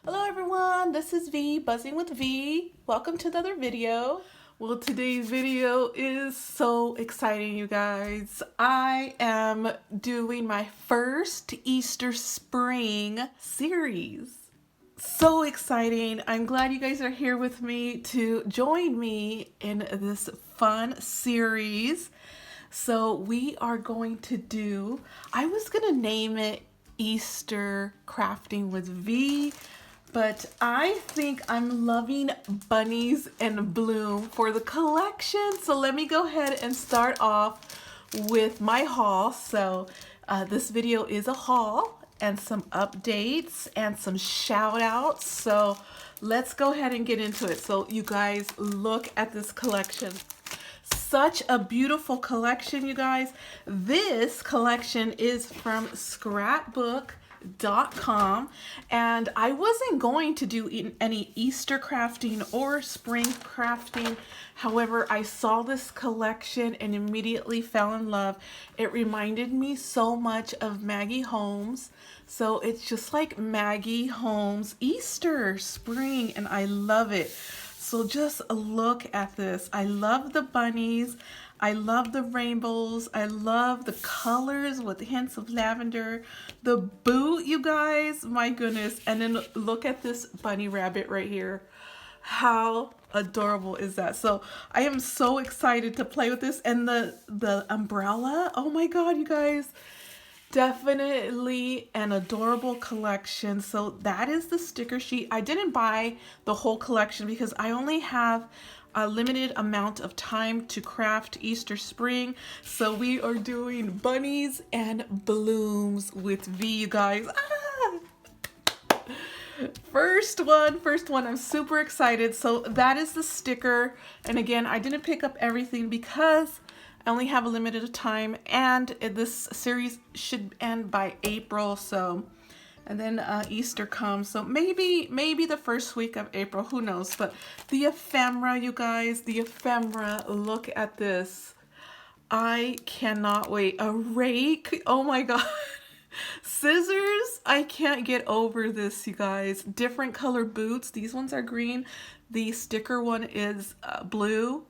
Hello everyone, this is V, Buzzing with V. Welcome to another video. Well, today's video is so exciting, you guys. I am doing my first Easter spring series. So exciting. I'm glad you guys are here with me to join me in this fun series. So we are going to do, I was going to name it Easter Crafting with V, but I think I'm loving Bunnies and Bloom for the collection. So let me go ahead and start off with my haul. So this video is a haul and some updates and some shout outs. So let's go ahead and get into it. So you guys, look at this collection. Such a beautiful collection, you guys. This collection is from scrapbook.com, and I wasn't going to do any Easter crafting or spring crafting. However, I saw this collection and immediately fell in love. It reminded me so much of Maggie Holmes. So it's just like Maggie Holmes Easter spring, and I love it. So just look at this. I love the bunnies. I love the rainbows. I love the colors with hints of lavender. The boot, you guys, my goodness. And then look at this bunny rabbit right here. How adorable is that? So I am so excited to play with this. And the umbrella, oh my God, you guys. Definitely an adorable collection. So that is the sticker sheet. I didn't buy the whole collection because I only have a limited amount of time to craft Easter spring. So we are doing Bunnies and Blooms with V, you guys. First one, I'm super excited. So that is the sticker. And again, I didn't pick up everything because I only have a limited time, and this series should end by April. So, and then Easter comes, so maybe the first week of April, who knows? But the ephemera, you guys, the ephemera. Look at this. I cannot wait. A rake. Oh my God. Scissors. I can't get over this, you guys. Different color boots. These ones are green. The sticker one is blue.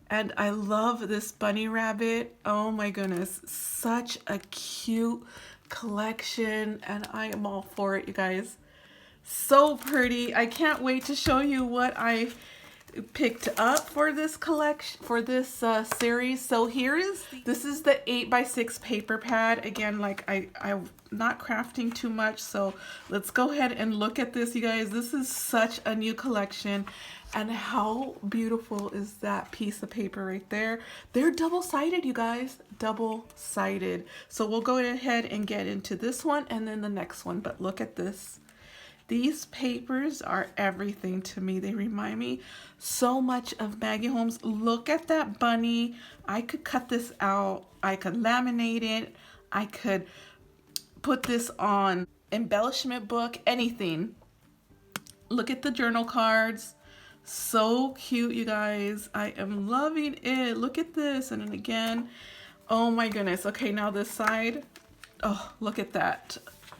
And I love this bunny rabbit. Oh my goodness. Such a cute collection. And I am all for it, you guys. So pretty. I can't wait to show you what I picked up for this collection, for this series. So this is the 8x6 paper pad. Again, like I'm not crafting too much. So let's go ahead and look at this, you guys. This is such a new collection. And how beautiful is that piece of paper right there? They're double-sided, you guys, double-sided. So we'll go ahead and get into this one and then the next one. But look at this. These papers are everything to me. They remind me so much of Maggie Holmes. Look at that bunny. I could cut this out. I could laminate it. I could put this on embellishment book, anything. Look at the journal cards. So cute, you guys. I am loving it. Look at this. And then again, oh my goodness. Okay, now this side. Oh, look at that.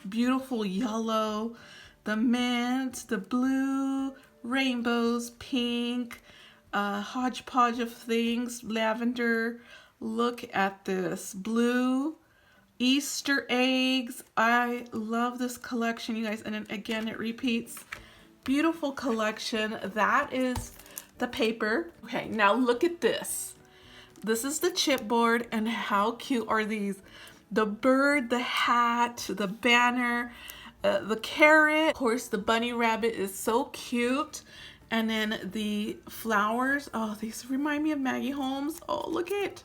Beautiful yellow, the mint, the blue, rainbows, pink, hodgepodge of things, lavender. Look at this. Blue, Easter eggs. I love this collection, you guys. And then again, it repeats. Beautiful collection. That is the paper. Okay, now look at this. This is the chipboard, and how cute are these? The bird, the hat, the banner, the carrot. Of course, the bunny rabbit is so cute. And then the flowers. Oh, these remind me of Maggie Holmes. Oh, look at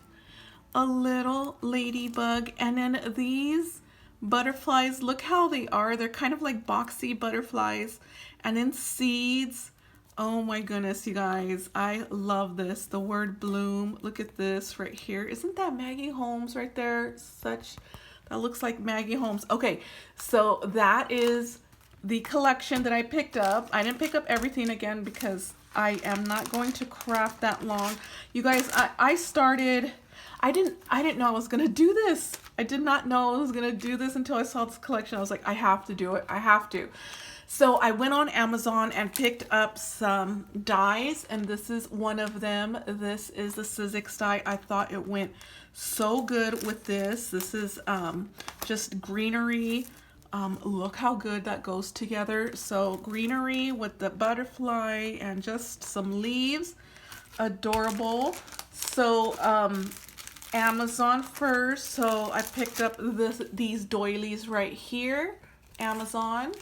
a little ladybug. And then these butterflies, look how they are. They're kind of like boxy butterflies. And then seeds. Oh my goodness, you guys. I love this. The word bloom. Look at this right here. Isn't that Maggie Holmes right there? That looks like Maggie Holmes. Okay, so that is the collection that I picked up. I didn't pick up everything again because I am not going to craft that long. You guys, I didn't know I was gonna do this. I did not know I was gonna do this until I saw this collection. I was like, I have to do it. I have to. So I went on Amazon and picked up some dies, and this is one of them. This is the Sizzix die. I thought it went so good with this. This is just greenery. Look how good that goes together. So greenery with the butterfly and just some leaves. Adorable. So Amazon first. So I picked up these doilies right here. Amazon.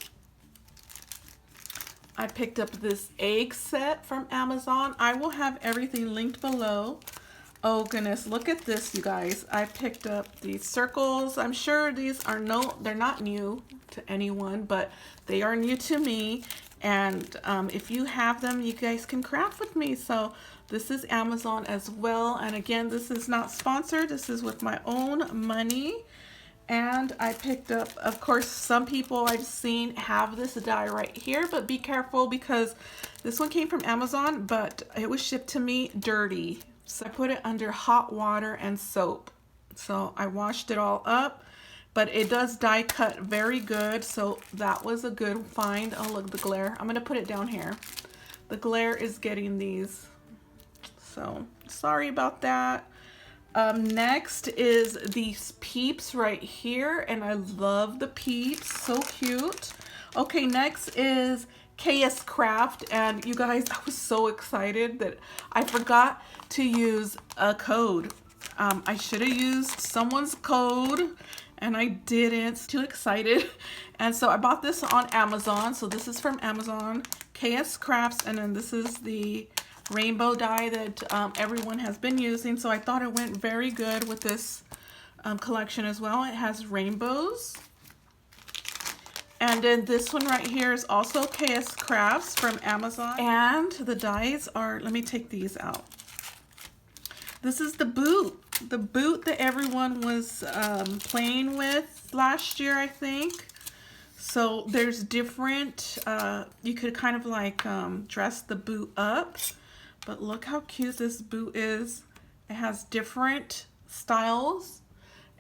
I picked up this egg set from Amazon. I will have everything linked below. Oh goodness, look at this, you guys. I picked up these circles. I'm sure these are they're not new to anyone, but they are new to me. And if you have them, you guys can craft with me. So this is Amazon as well. And again, this is not sponsored. This is with my own money. And I picked up, of course, some people I've seen have this die right here, but be careful because this one came from Amazon, but it was shipped to me dirty. So I put it under hot water and soap. So I washed it all up, but it does die cut very good. So that was a good find. Oh, look, the glare. I'm gonna put it down here. The glare is getting these. So sorry about that. Next is these peeps right here, and I love the peeps, so cute. Okay, next is KS Craft, and you guys, I was so excited that I forgot to use a code. I should have used someone's code, and I didn't. Too excited. And so I bought this on Amazon. So this is from Amazon, KS Crafts, and then this is the rainbow die that everyone has been using. So I thought it went very good with this collection as well. It has rainbows. And then this one right here is also KS Crafts from Amazon. And the dies are, let me take these out. This is the boot that everyone was playing with last year, I think. So there's different, you could kind of like dress the boot up. But look how cute this boot is. It has different styles.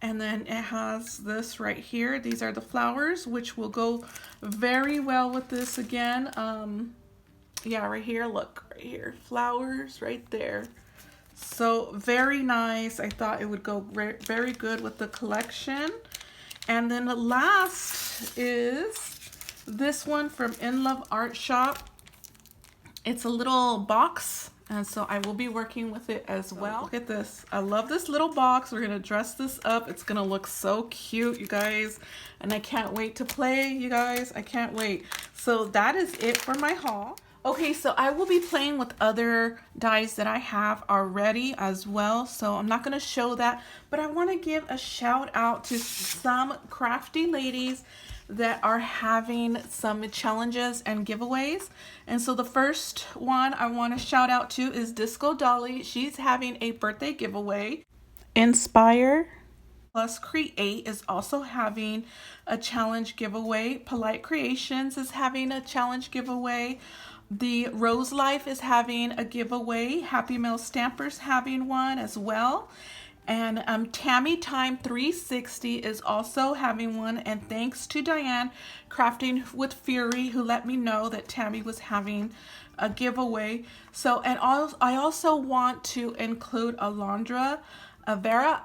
And then it has this right here. These are the flowers, which will go very well with this again. Yeah, right here, look, right here. Flowers right there. So very nice. I thought it would go very good with the collection. And then the last is this one from In Love Art Shop. It's a little box, and so I will be working with it as well. Look at this. I love this little box. We're gonna dress this up. It's gonna look so cute, you guys, and I can't wait to play, you guys. I can't wait. So that is it for my haul. Okay, so I will be playing with other dies that I have already as well, so I'm not gonna show that, but I wanna give a shout out to some crafty ladies that are having some challenges and giveaways. And so the first one I want to shout out to is Disco Dolly. She's having a birthday giveaway. Inspire Plus Create is also having a challenge giveaway. Polite Creations is having a challenge giveaway. The Rose Life is having a giveaway. Happy Mail Stampers having one as well. And Tammy Time 360 is also having one. And thanks to Diane Crafting with Fury, who let me know that Tammy was having a giveaway. So, and I also want to include Alondra Vera.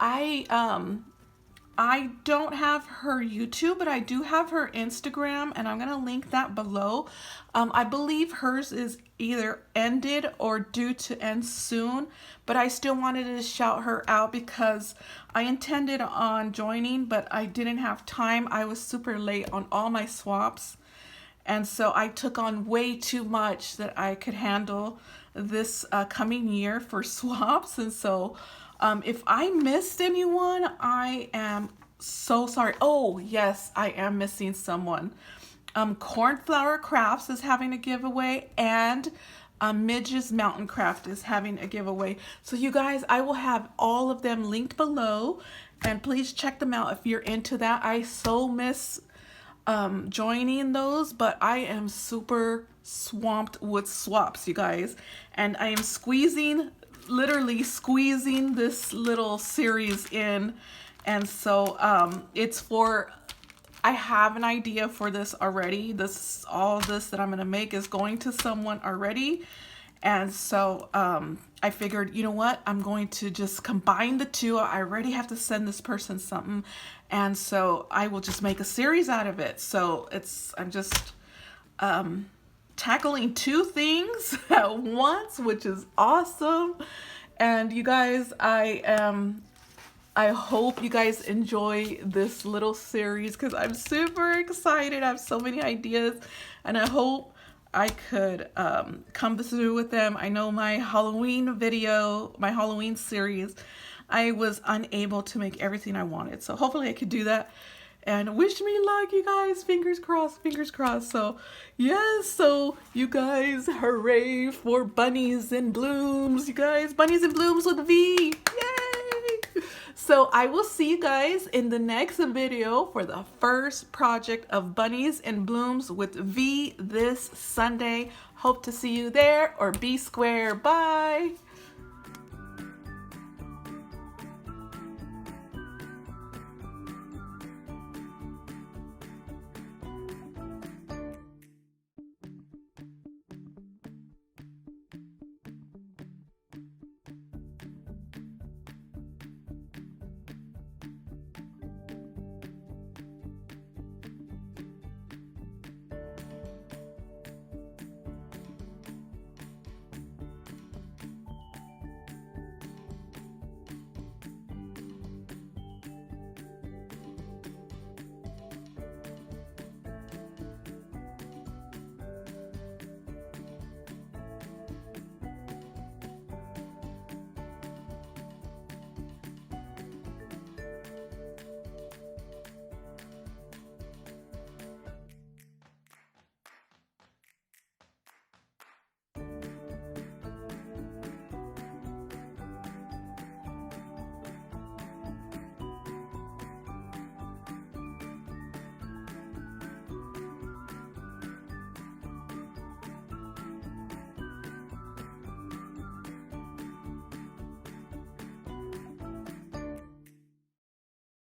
I don't have her YouTube, but I do have her Instagram, and I'm going to link that below. I believe hers is either ended or due to end soon, but I still wanted to shout her out because I intended on joining, but I didn't have time. I was super late on all my swaps, and so I took on way too much that I could handle this coming year for swaps. And so if I missed anyone, I am so sorry. Oh, yes, I am missing someone. Cornflower Crafts is having a giveaway, and Midge's Mountain Craft is having a giveaway. So you guys, I will have all of them linked below, and please check them out if you're into that. I so miss joining those, but I am super swamped with swaps, you guys, and I am literally squeezing this little series in. And so it's for I have an idea for this already. All this that I'm gonna make is going to someone already. And so I figured, you know what? I'm going to just combine the two. I already have to send this person something. And so I will just make a series out of it. So I'm just tackling two things at once, which is awesome. And you guys, I hope you guys enjoy this little series because I'm super excited. I have so many ideas and I hope I could come through with them. I know my Halloween video, my Halloween series, I was unable to make everything I wanted. So hopefully I could do that. And wish me luck, you guys. Fingers crossed, fingers crossed. So, yes, so you guys, hooray for Bunnies and Blooms. You guys, Bunnies and Blooms with a V. Yay! So I will see you guys in the next video for the first project of Bunnies and Blooms with V this Sunday. Hope to see you there, or B square. Bye.